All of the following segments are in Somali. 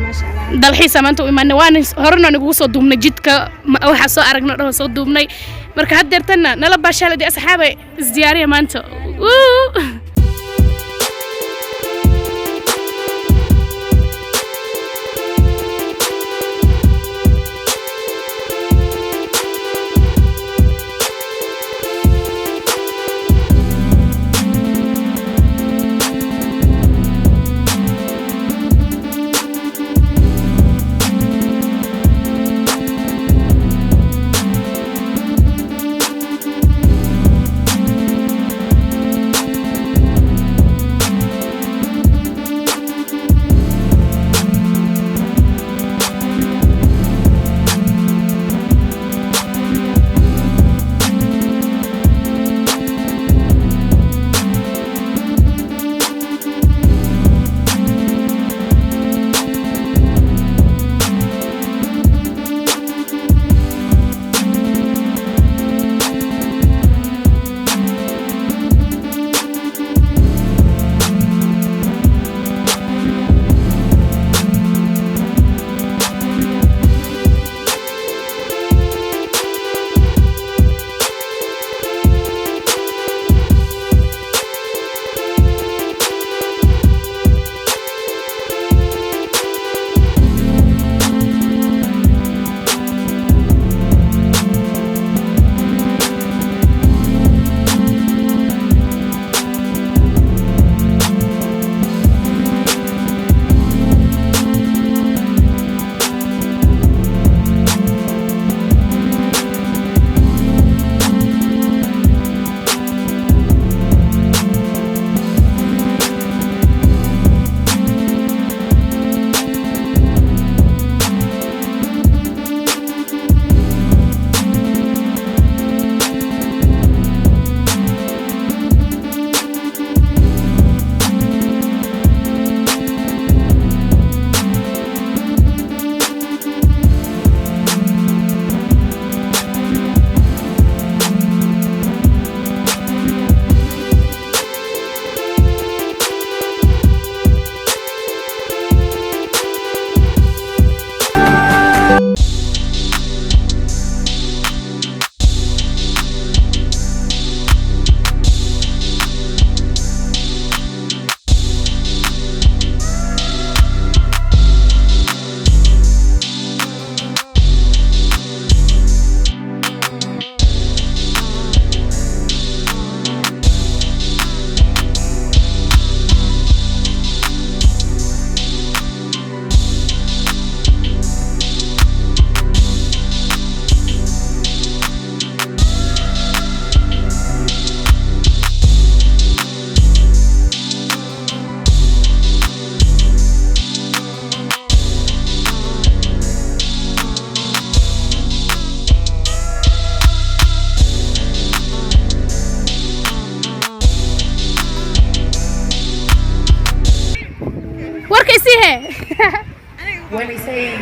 ما شاء الله dalxiis maanta u imaanay waan horna nagu soo duubnay jidka waxa soo aragno dhaw soo duubnay marka haddeertana nala bashaalada asxaabay isdiyaariya maanta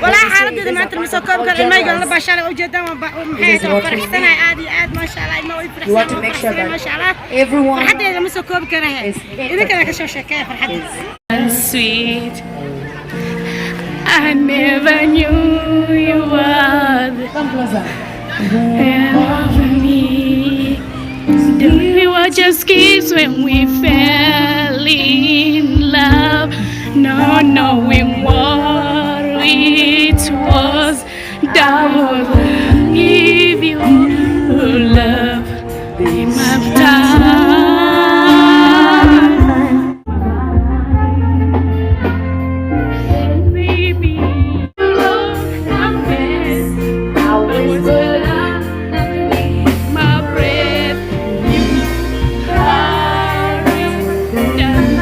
ولا حالة ما أنت مسكوب كان ما يقول بشال وجدا ومحيط وفرحتنا عادي عاد ما شاء الله ما يفرحنا ما شاء الله حتى إذا مسكوب كره إذا كان كشوف شكاية فرحتنا sweet I never knew you were for me we were just kids when we fell in love not knowing what it was that was give you love in my time. Baby, you know I'm best. I was my breath. You are done.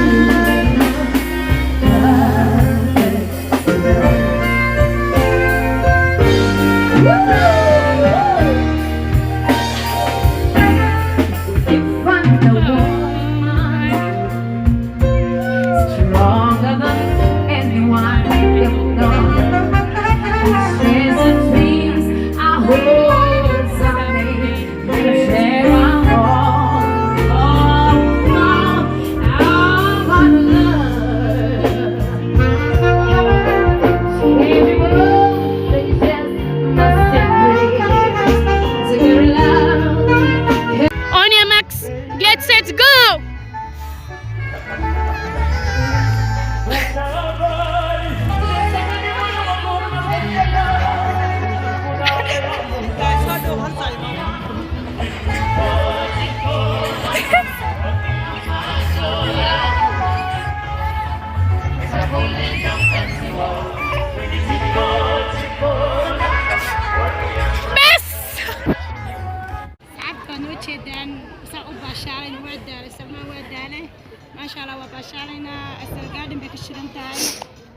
ما شاء الله وباشالنا السرقادين بكشرين تاعي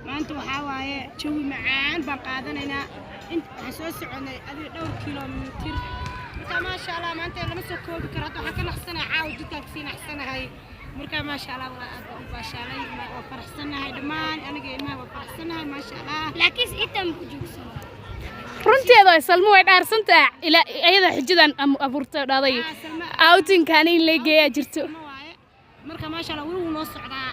ما أنتوا حواي شوي معان بقعدنا أنت حسوس عنا أدي 2 كيلومتر ما شاء الله ما أنت لما سكوا بكرات وحكنا حسنا عاود جدا كسينا حسنا هاي مركا ما شاء الله وباشالي ما وفرحسنا هاي دمان أنا جاي ما وفرحسنا هاي ما شاء الله لكن إنت مكجوسنا runteeda salmo way dhaarsantaa ila ayada xijidan abuurtay dhaaday outing kan in la geeyo jirto marka ma sha Allah wuu noo socdaa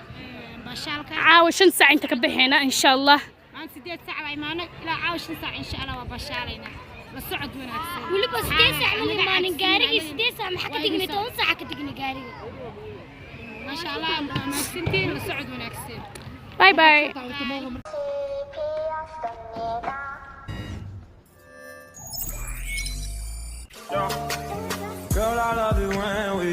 bashalka caawa 5 saac inta ka bixina insha Allah aan 8 saac ay maana ila caawa 5 saac insha Allah waa bashalayna la socod wanaagsan waliba 8 saac min maanin gaariga 8 saac maxaa ka digni 10 saac ka digni gaariga ma sha Allah ma sintiin la socod wanaagsan bye bye Girl, I love it when we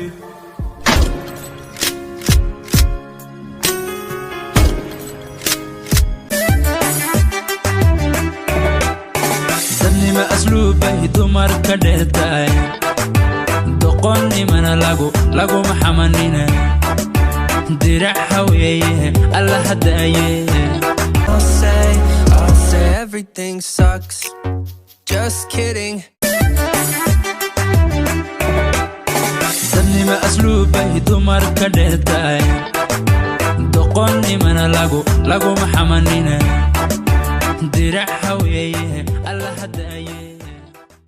Zanni ma asluubay dumar ka dheertaay doqonni mana lagu maxamanina dirac haweeye alla hadaaye I'll say everything sucks. Just kidding. Zanni ma asluubay dumar ka dheertaay doqonni mana lagu maxamanina dirac haweeye alla hadaaye